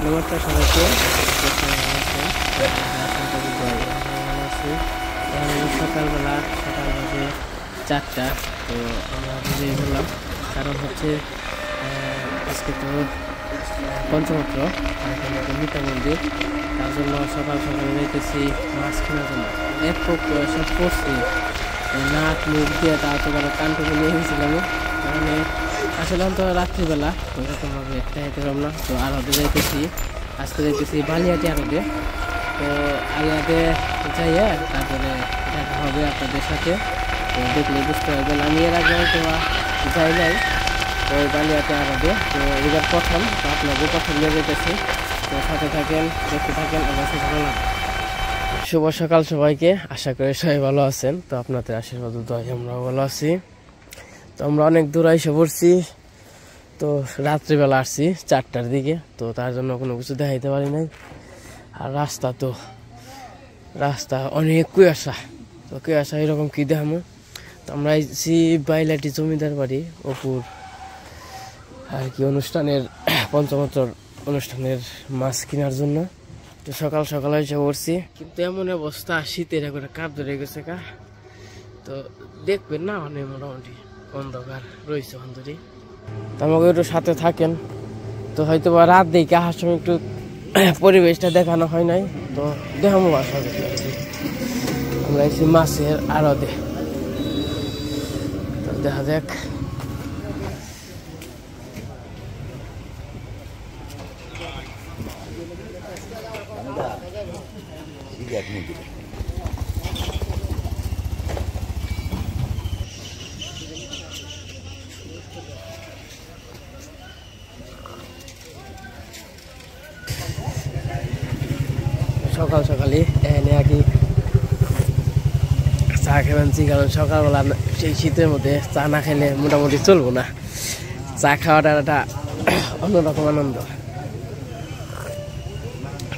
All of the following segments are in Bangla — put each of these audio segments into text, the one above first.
নমস্কার সবাইকে। সকালবেলা সকাল বাজে 4টা। তো আমরা বেরিয়ে গেলাম, কারণ হচ্ছে আজকে তো পঞ্চমাত্র মিতা মন্দির, তার জন্য সকাল সকাল যাইতেছি মাছ কেনার জন্য। এক সব করছি, নাক মুখ দিয়ে তারপরে কানটুকু নিয়ে গেছিলাম, মানে আসলে তো রাত্রিবেলা ওইরকমভাবে যাইতে পারলাম না। তো আরতে যাইতেছি, আজকে যাইতেছি বালিয়াটি আরতে। তো আলিয়াতে যাইয়া তারপরে দেখা হবে আপনাদের সাথে। তো দেখলে বুঝতে পারবেন, আমি এর আগে হয়তো যাই নাই তো ওই বালিয়াতে আরতে। তো এবার প্রথম, তো আপনাদের প্রথম নিয়ে যেতেছি। তো সাথে থাকেন, দেখতে থাকেন, অবশ্যই ভালো লাগে। শুভ সকাল সবাইকে, আশা করি সবাই ভালো আছেন। তো আপনাদের আশীর্বাদ দোয়ায় আমরাও ভালো আছি। তো আমরা অনেক দূর এসে পড়ছি। তো রাত্রিবেলা আসছি 4টার দিকে, তো তার জন্য কোনো কিছু দেখাইতে পারি নাই। আর রাস্তা অনেক কুয়াশা, তো কুয়াশা এরকম কী দেখামো। তো আমরা আইছি বাইলাটি জমিদার বাড়ি অপুর আর কি অনুষ্ঠানের পঞ্চমাত্র অনুষ্ঠানের মাছ কেনার জন্য। তো সকাল সকাল এসে পড়ছি, কিন্তু এমন অবস্থা শীতের করে কাপ ধরে গেছে কা। তো দেখবেন না, অনেক মোটামুটি অন্ধকার রয়েছে অন্ধরি। তো আমাকে একটু সাথে থাকেন। তো হয়তো বা রাত দেখে আসার সময় একটু পরিবেশটা দেখানো হয় নাই, তো দেখামো আশা করি। আমরা এসেছি মাছের আড়তে, তো দেখা যাক। সকাল সকালই এনে আর কি চা খেলাচ্ছি, কারণ সকালবেলা সেই শীতের মধ্যে চা না খেলে মোটামুটি চলবো না। চা খাওয়াটা একটা অন্যরকম আনন্দ।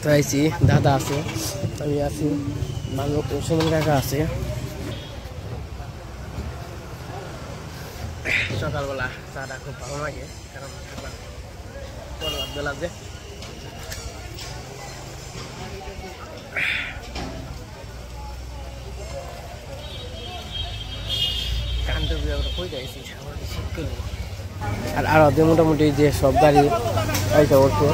তো আইছি, দাদা আছে, আমি আছি, সুমন কাকা আছে। সকালবেলা চাটা খুব ভালো লাগে, কারণ বেলা যে আর আরতে মোটামুটি যে সব গাড়ি আইসা উঠছে।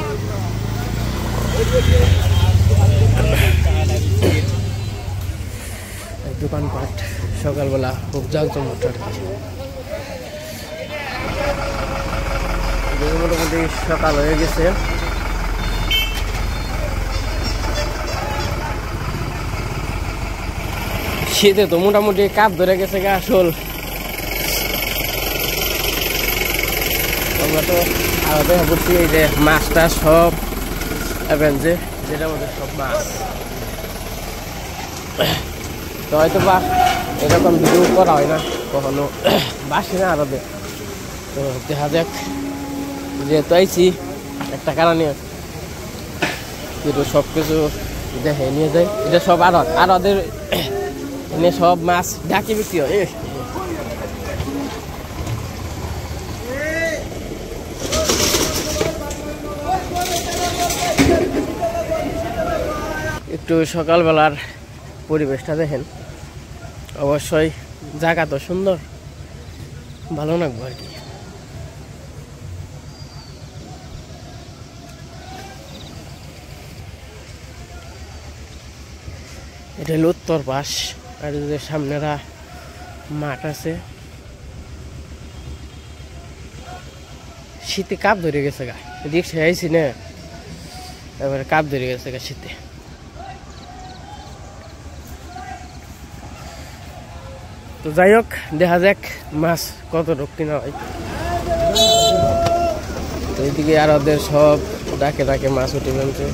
দোকানপাট সকালবেলা খুব জাঁকজমক। মোটামুটি সকাল হয়ে গেছে। শীতে তো মোটামুটি কাপ ধরে গেছে গা আসল। আমরা তো আরো দেখা করছি এই যে মাছটা সব যেটার মধ্যে সব মাছ। তো হয়তো বা এরকম ভিডিও করা হয় না কখনো, বাসি না আরো। তো দেখা যাক, যেহেতু আইছি একটা কারণে কিন্তু সব কিছু দেখে নিয়ে যায়। এটা সব আরদের এনে সব মাছ ডাকি বিক্রি হয়। একটু সকালবেলার পরিবেশটা দেখেন, অবশ্যই জায়গা তো সুন্দর, ভালো লাগবে আর কি। এটা হলো উত্তর পাশ, আর সামনেরা মাঠ আছে। শীতে কাপ ধরে গেছে গা, রিক্সা আইছি না, এবারে কাপ ধরে গেছে গা শীতে। তো যাই হোক, দেখা যাক মাছ কত কিনা হয়। তো এইদিকে আর ওদের সব ডাকে ডাকে মাছ উঠে ফেলছে।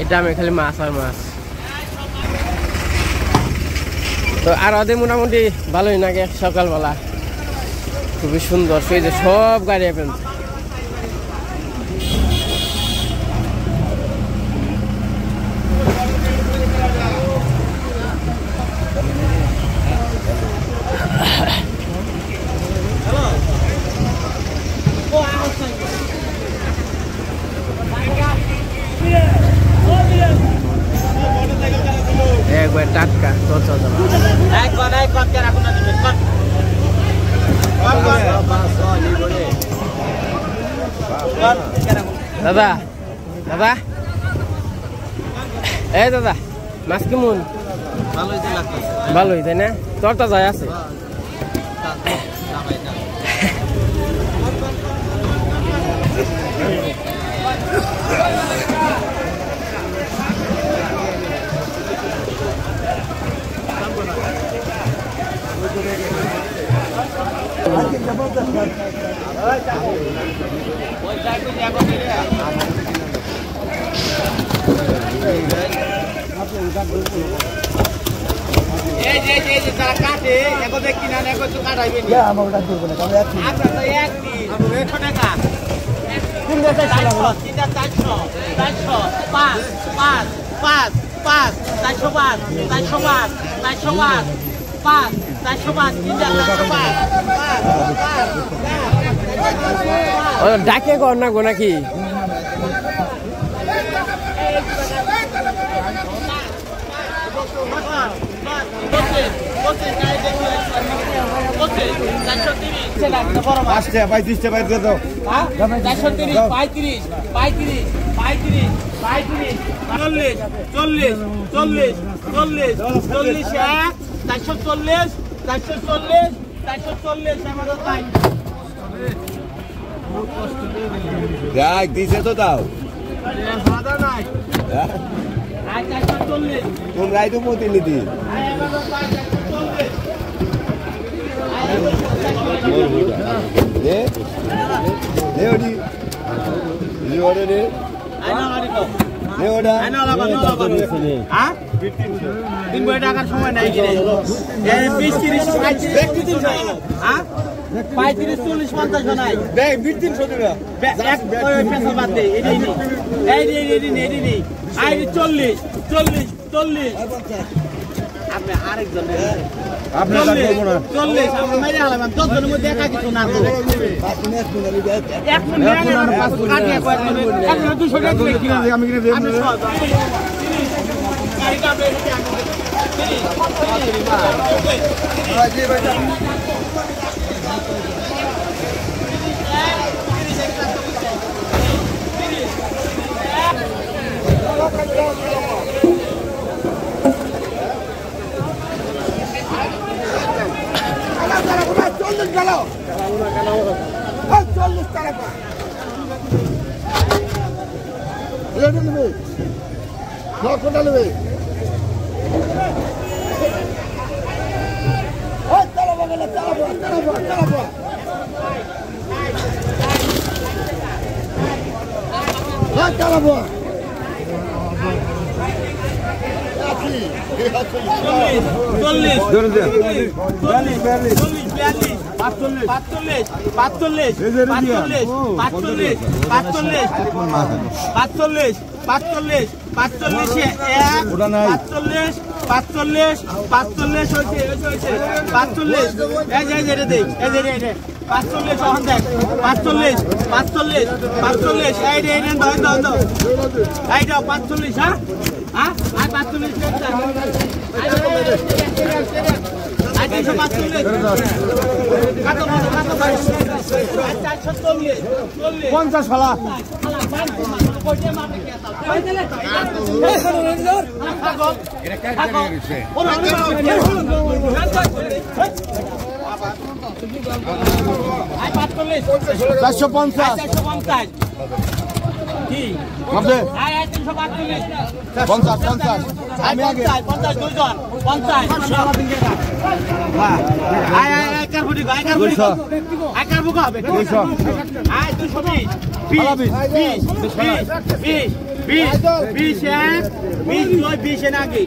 ড্রামে খালি মাছ আর মাছ। তো আর ওদের মোটামুটি ভালোই লাগে সকালবেলা, খুবই সুন্দর। সেই যে সব গাড়ি এখন একবার টাটকা দাদা দাদা এই দাদা মাছ কেমন? ভালোই তাই না? তোরটা যায় আছে ডাকে কর না গো নাকি? দিছে তো দাও কোন রায় তো প্রতিনিধি টাকার সময় নাই 35-40-50 নাই 40 আপনি আরেকজন 20 এক 20 নয় 20 এর আগে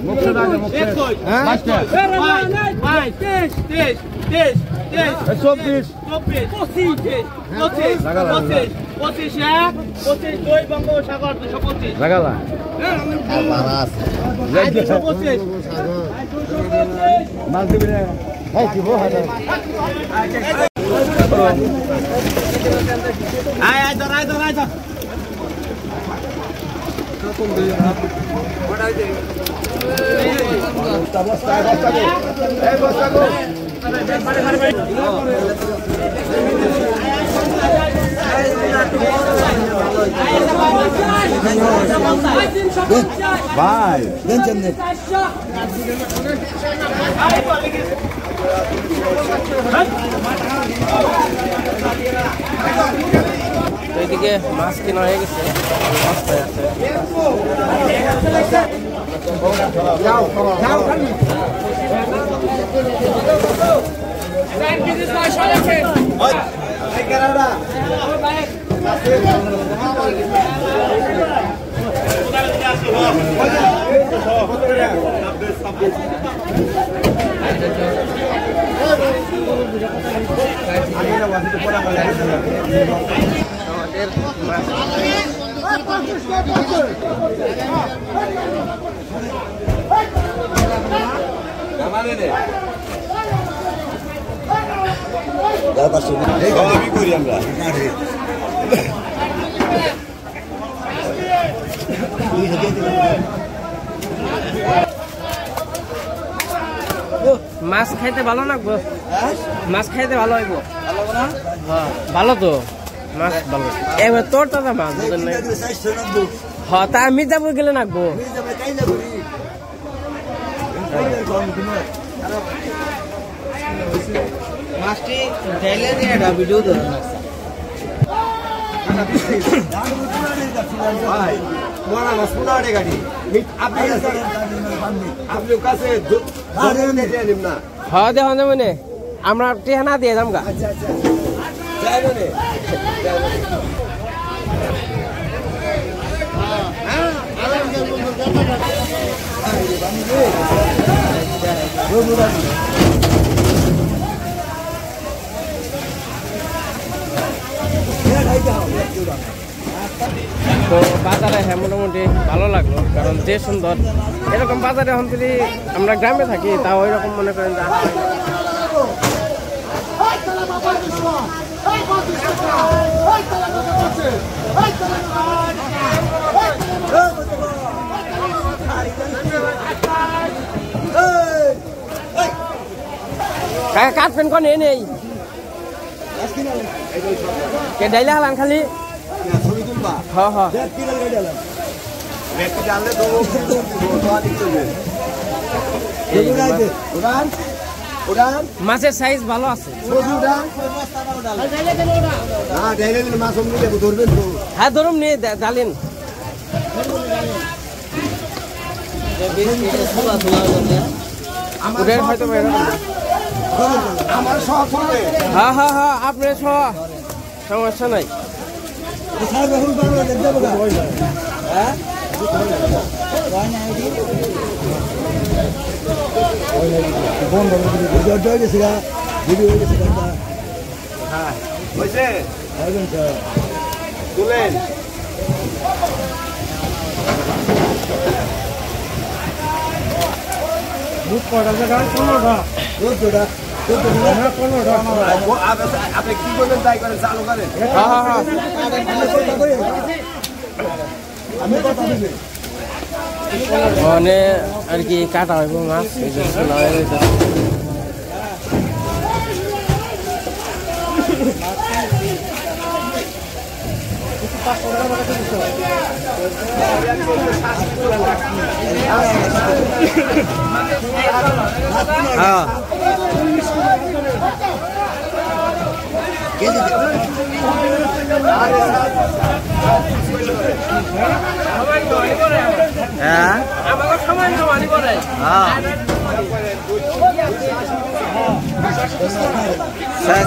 ভাই এইদিকে মাছ কেনা হয়ে গেছে রাস্তায় আছে আমি করি আমরা মাছ খাইতে ভালো লাগবো মাছ খাইতে ভালো হইব ভালো তো মাছ ভালো এবার তোর দাদা মাছ বুঝেন নাই হ্যাঁ তা আমি যাবো গেলে নাকবো মাছটি ঢেলে দিয়ে এটা ভিডিও ধরে মোরা মাছ পুনাড়ে গাড়ি আপনি কাছে না হ্যাঁ দেখো না মানে আমরা টেহানা দিয়ে যাম গা যাই মানে তো বাজারে হ্যাঁ মোটামুটি ভালো লাগলো কারণ যে সুন্দর এরকম বাজারে এখন যদি আমরা গ্রামে থাকি তা ওই রকম মনে করেন যে কাটবেন কোন নেই ডাইলে হালান খালি ছবি তুলবা হ্যাঁ হ্যাঁ জানলে তো মাছের সাইজ ভালো আছে হ্যাঁ ধরুন নিয়ে ডালিন হয়তো হ্যাঁ হ্যাঁ হ্যাঁ আপনার সমস্যা নাই তুলেন আপনি কি করবেন তাই করেন চালু করেন মানে আর কি কাটা হইব মাছ হ্যাঁ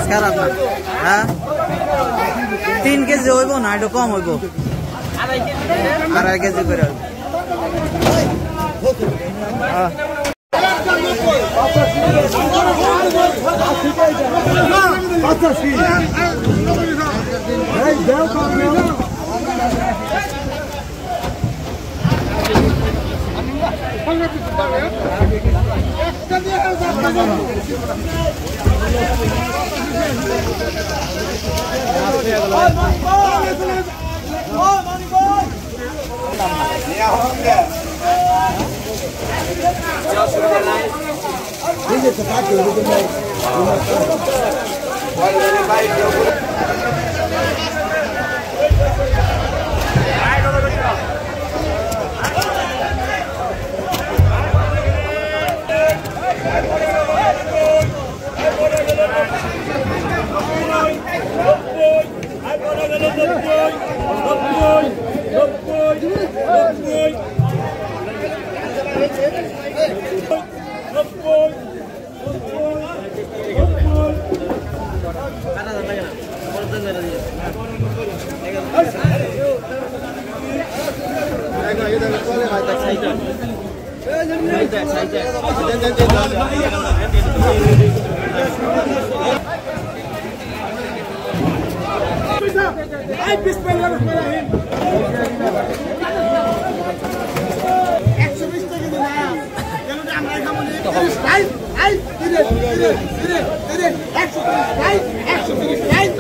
খারাপ না হ্যাঁ 3 কেজি হইব না একটু কম হইব 2.5 কেজি করে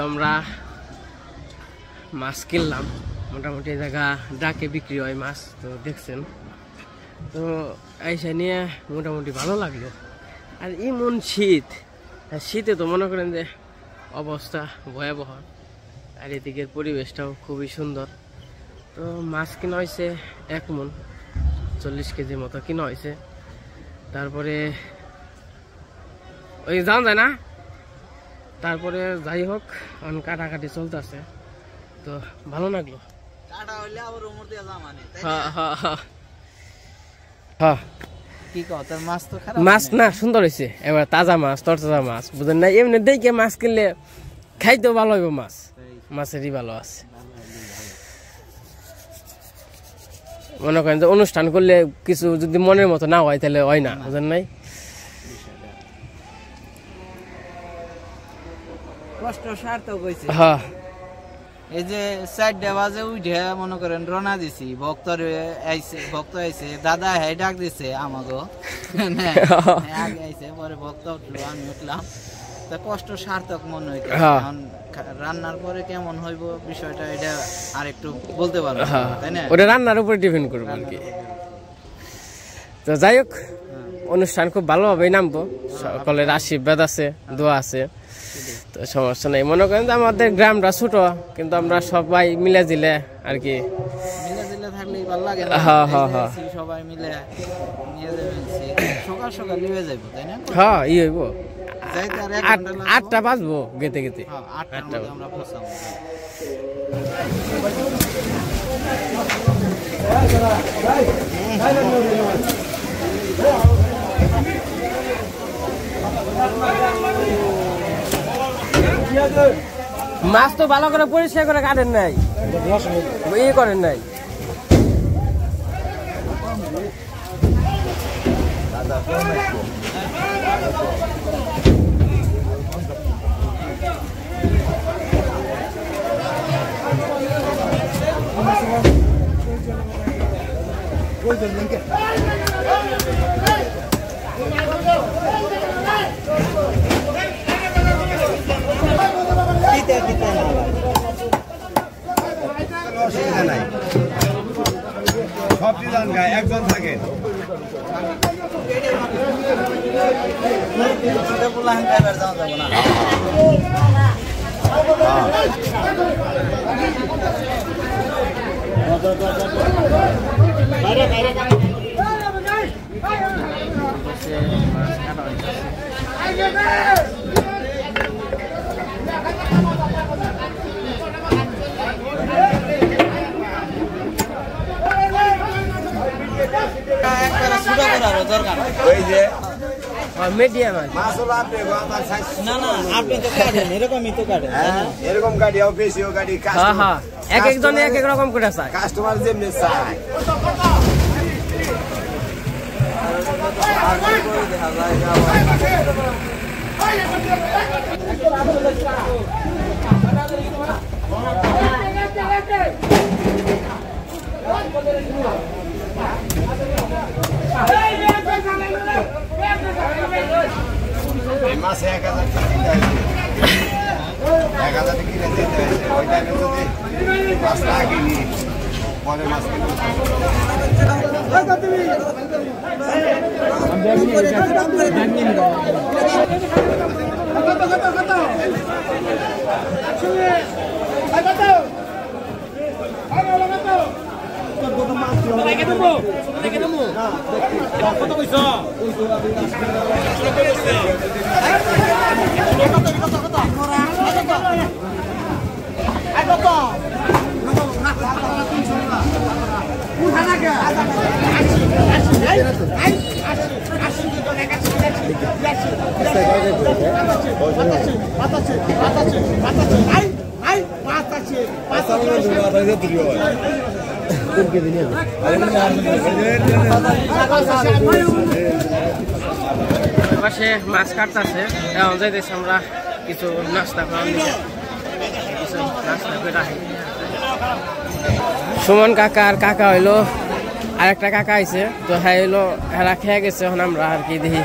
আমরা মাছ কিনলাম মোটামুটি জায়গা ডাকে বিক্রি হয় মাছ তো দেখছেন তো আইসা নিয়ে মোটামুটি ভালো লাগলো আর এমন শীতে তো মনে করেন যে অবস্থা ভয়াবহ আর এদিকের পরিবেশটাও খুবই সুন্দর তো মাছ কিনা হয়েছে 1 মণ 40 কেজির মতো কিনা হয়েছে তারপরে ওই যাওয়া যায় না তারপরে যাই হোক অন কাটাকাটি চলতেছে তো ভালো লাগলো মাছ না সুন্দর হয়েছে এবার তাজা মাছ তরতাজা মাছ বুঝেন না এমনি দেখে মাছ কিনলে খাইতেও ভালো হইব মাছেরই ভালো আছে মনে করেন যে অনুষ্ঠান করলে কিছু যদি মনের মতো না হয় তাহলে হয় না বুঝেন নাই কষ্ট সার্থক হয়েছে হ্যাঁ এই যে 4টা বাজে উঠে মনে করেন রওনা দিছি ভক্ত আইছে দাদা হ্যাঁ ডাক দিছে আমাকে আগে আইছে পরে ভক্ত উঠলো আমি উঠলাম তা কষ্ট সার্থক মনে হইতো রান্নার পরে কেমন হইব বিষয়টা এটা আর একটু বলতে পারবো তাই না ওটা রান্নার উপরে ডিপেন্ড করবে আর কি তো যাই হোক অনুষ্ঠান খুব ভালোভাবেই নামবো সকলের আশীর্বাদ আছে দোয়া আছে তো সমস্যা নেই মনে করেন যে আমাদের গ্রামটা ছোট কিন্তু আমরা সবাই মিলে জিলে আর কি থাকলেই ভালো লাগে সবাই মিলে নিয়ে যাবেন সকাল সকাল নিয়ে যাইব তাই না হ্যাঁ ই হইব 8টা বাজবো গেতে গেতে 8টা আমরা পৌঁছাবো মাছ তো ভালো করে পরিষ্কার করে কাটেন নাই ই করেন নাই সব দিলাম গায়ে একজন থাকে ওই যে মিডিয়াম আছে মাছ হলো আপনি আমার সাইজ না না আপনি তো কাটেন এরকমই তো কাটেন এরকম গাড়িও বেশিও গাড়ি হ্যাঁ হ্যাঁ এক একজনে এক এক রকম করে চায় কাস্টমার যেমনি চায় এই মাসে 1000 টাকা দিতে হবে 1000 টাকা কিনে দিতে হবে ওই টাইমে যদি মাছ না কিনি পরে মাছ কিনবো পাশে মাছ কাটতেছে এখন যাইতেছি আমরা কিছু নাস্তা করার নিচে কিছু নাস্তা করে রাখি সুমন কাকা আর কাকা হইলো আরেকটা কাকা আইছে তো হ্যাঁ হইলো হেরা খেয়ে গেছে এখন আমরা আর কি দেখি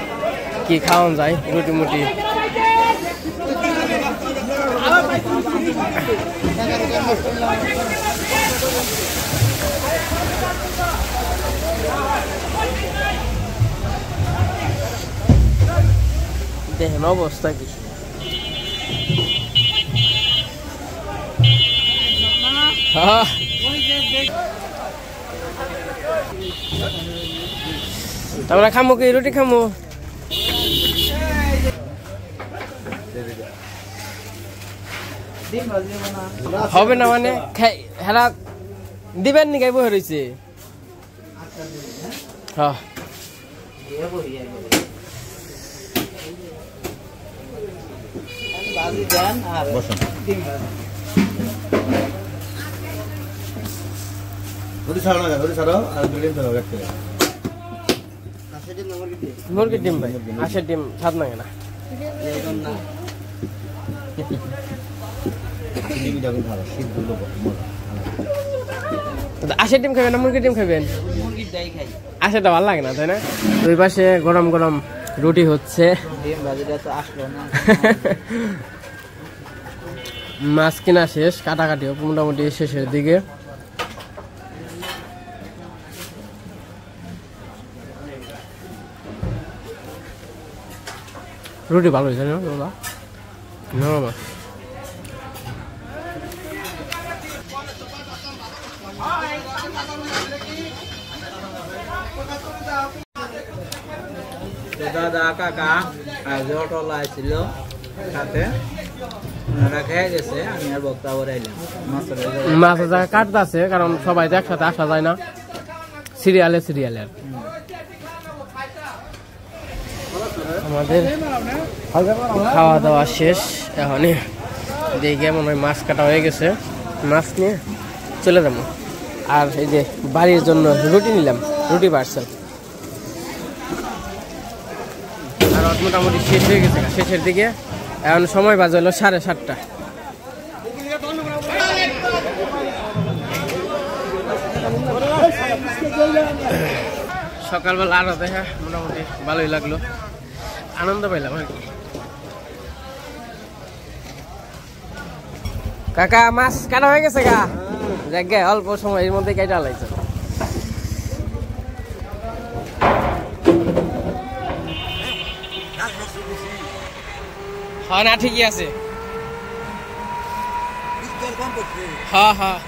কি খাওয়ান যায় রুটি মুটি দেখেন অবস্থা কি আমরা খামো কি রুটি খামো হবে না মানে হেরা দিবেন নি গাইব হয়েছে হ্যাঁ মুরগির ডিম ভাই আশের ডিম স্বাদ লাগে না আশের ডিম খাবেন না মুরগির ডিম খাবেন আশেরটা ভালো লাগে না তাই না দুই পাশে গরম গরম রুটি হচ্ছে মাছ কিনা শেষ কাটাকাটিও মোটামুটি শেষের দিকে রুটি ভালো হয়েছে না নরম দাদা কাকা আগে অটোলা আসছিল সাথে খেয়ে গেছে আমি আর বক্তা আইলাম মাছ কাটতে আছে কারণ সবাই একসাথে আসা যায় না সিরিয়ালে সিরিয়ালে আমাদের খাওয়া দাওয়া শেষ এখন দেখে মনে হয় মাছ কাটা হয়ে গেছে মাছ নিয়ে চলে যাবো আর এই যে বাড়ির জন্য রুটি নিলাম রুটি পার্সেল আর মোটামুটি শেষ হয়ে গেছে শেষের দিকে এখন সময় বাজে হলো 7:30 সকালবেলা আরো দেখা মোটামুটি ভালোই লাগলো আনন্দ পাইলাম আর কি কাকা মাছ কাটা হয়ে গেছে গা জায়গায় অল্প সময়ের মধ্যে কেটে লাইছে হ্যাঁ না ঠিকই আছে হ্যাঁ হ্যাঁ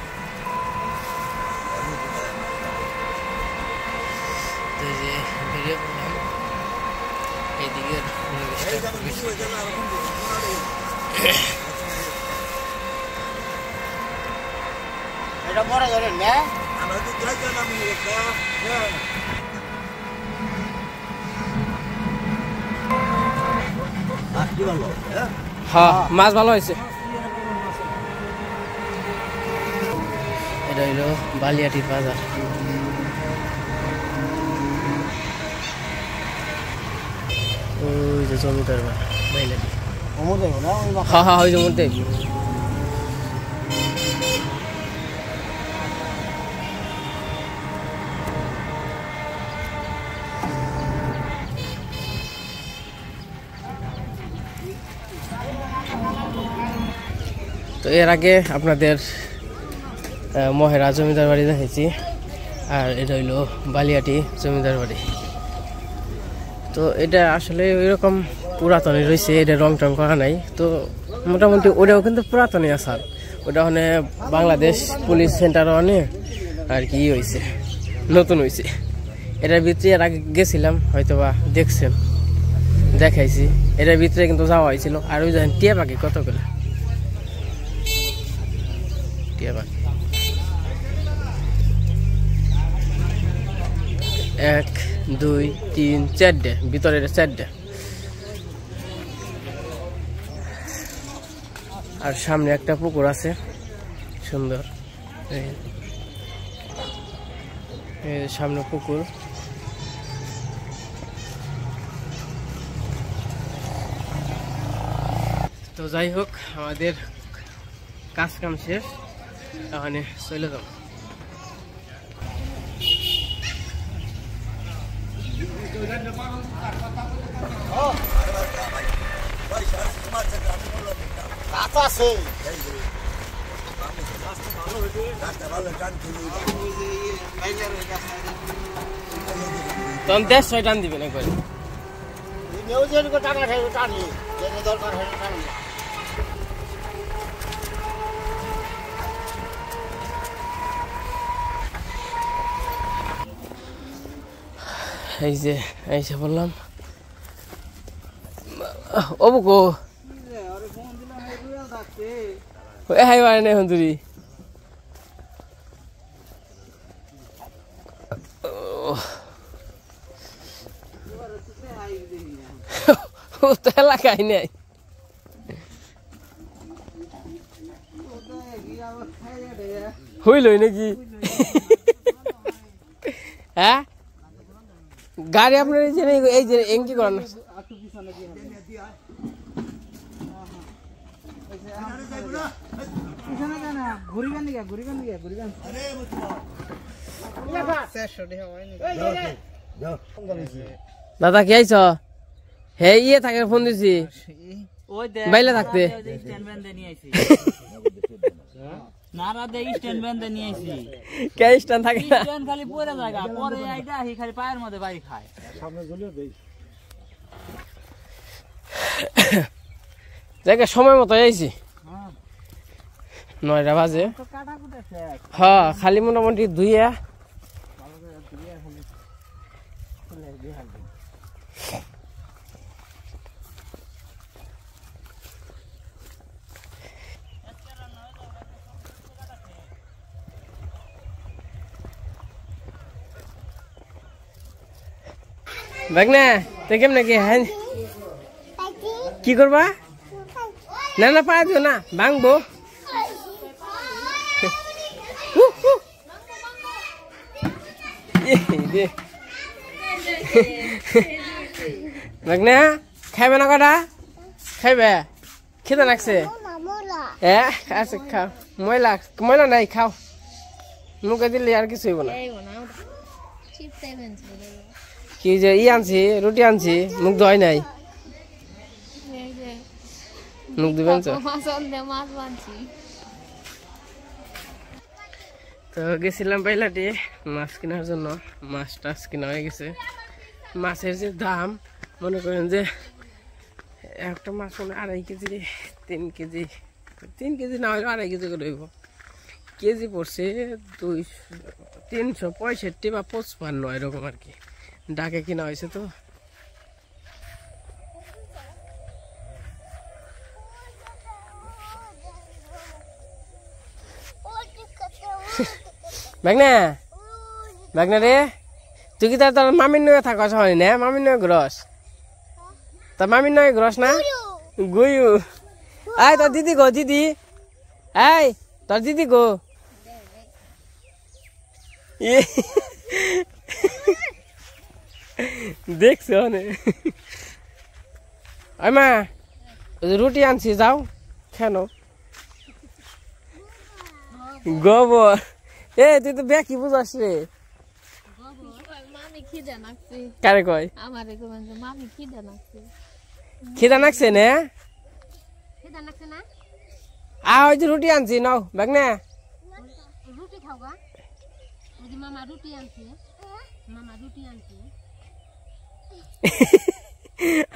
এটা বড় ধরেন না হ্যাঁ মাছ ভালো হয়েছে। এটা হইলো বালিয়াটির বাজার। ওই যে জমিদার বালিয়াটি। হ্যাঁ হ্যাঁ ওই জমিতে। তো এর আগে আপনাদের মহেরা জমিদার বাড়ি দেখেছি, আর এটা হইলো বালিয়াটি জমিদার বাড়ি। তো এটা আসলে ওইরকম পুরাতনই রয়েছে, এটা রং টং করা নাই। তো মোটামুটি ওটাও কিন্তু পুরাতনই আসার, ওটা ওখানে বাংলাদেশ পুলিশ সেন্টারও অনেক আর কি হয়েছে, নতুন হয়েছে। এটার ভিতরে এর আগে গেছিলাম, হয়তো বা দেখছেন, দেখাইছি। এটার ভিতরে কিন্তু যাওয়া হয়েছিল। আর ওই জানেন টিয়া পাখি কতগুলো, টিয়া পাখি 1 2 3 4টে, ভিতরে 4টে। আর সামনে একটা পুকুর আছে সুন্দর, সামনে পুকুর। তো যাই হোক, আমাদের কাজ কাম শেষ, তাহলে চলে যাব। তখন 150 টান দিবেন একবার। এই যে এইসে বললাম অবুকো হাই বারে নেই হন্দুরি। ও তো এলাকায় নেই। হইলই নাকি? হ্যাঁ গাড়ি আপনার এই যে এঙ্কি করেন না। দাদা কি আইছ? হে ইয়ে থাকে ফোন দিছি বাইলে থাকতে। সময় মতো আইছি, 9টা বাজে। হ্যাঁ খালি মোটামুটি ধুইয়া ভাগনা তুই কেমন কি? হ্যাঁ কি করবা? না না পাড়া দিও না, ভাঙবো। ভাগনা খাইবে না কটা? খাইবে? খেতে লাগছে? হ্যাঁ আচ্ছা খাও। ময়লা ময়লা নাই, খাও। মুখে দিলে আর কিছু হইব না। কি যে ই আনছি, রুটি আনছি, মুখ ধোয় নাই। মুখ দিবেন তো গেছিলাম বাইলাটি মাছ কেনার জন্য। মাছ টাছ কেনা হয়ে গেছে। মাছের যে দাম মনে করেন যে একটা মাছ মানে 2.5 কেজি 3 কেজি 3 কেজি না হলে 2.5 কেজি করে হইব। কেজি পড়ছে 365 বা 55 এরকম আর কি। ডাকে কিনা হয়েছে তো। ভাগনা ভাগনা রে তুই কি তোর মামির নয় থাকস হয় না? মামির নয় ঘুরস? তোর মামির নয় ঘুরস না? গুয়ু আয় তোর দিদি গো দিদি আয় তোর দিদি গো দেখছো অনেক মা রুটি আনছি যাও কেন গোবর এ তুই তো ব্যাকি বুঝাস রে কারে কয় খিদা নাকছে না ওই যে রুটি আনছি নাও ব্যাগ না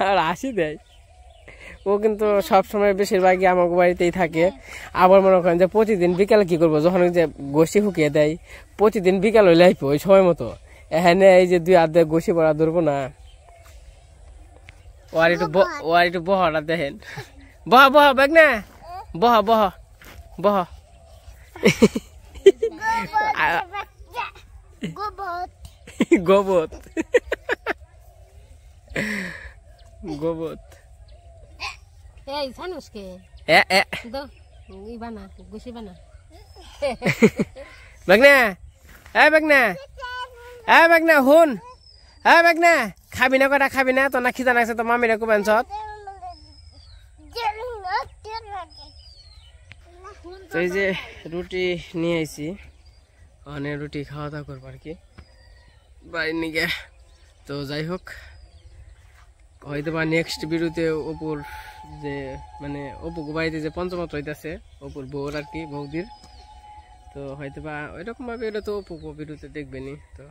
আর হাসি দেয় ও কিন্তু সবসময় বেশিরভাগই আমার বাড়িতেই থাকে আবার মনে করেন যে প্রতিদিন বিকালে কি করবো যখন যে গোষ্ঠী হুকিয়ে দেয় প্রতিদিন বিকাল হইলে আইপো ওই সময় মতো এখানে এই যে 2 হাত দিয়ে গোষ্ঠী পড়া ধরবো না ও আর একটু বহটা দেখেন বহ ব্যাগ না বহ গোবত এই সানুসকে বানা গুছি বানা বাগনা হুন বাগনা খাবি না কটা খাবি না তো না খিদা নাকছে তো মামিরা কুবেন সব তো এই যে রুটি নিয়ে আইছি অনেক রুটি খাওয়া দাওয়া করবো আর কি বাড়ির নিগে তো যাই হোক হয়তো বা নেক্সট ভিডিওতে অপুর যে মানে অপু বাড়িতে যে পঞ্চমাত্র হইতেছে অপুর বউর আর কি বৌদির তো হয়তো বা ওইরকম ভাবে এটা তো অপু ভিডিওতে দেখবেনি তো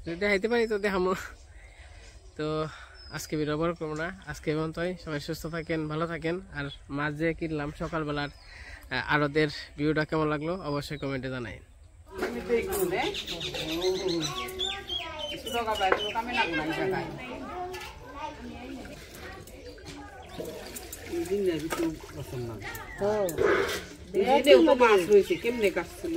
যদি দেখাইতে পারি তো দেখামো তো আজকে ভিডিও বড় করবো না আজকে পর্যন্তই সবাই সুস্থ থাকেন ভালো থাকেন আর মাছ যে কিনলাম সকালবেলার আরদের ভিডিওটা কেমন লাগলো অবশ্যই কমেন্টে জানাই মাছ রয়েছে কেমনে কাটছিল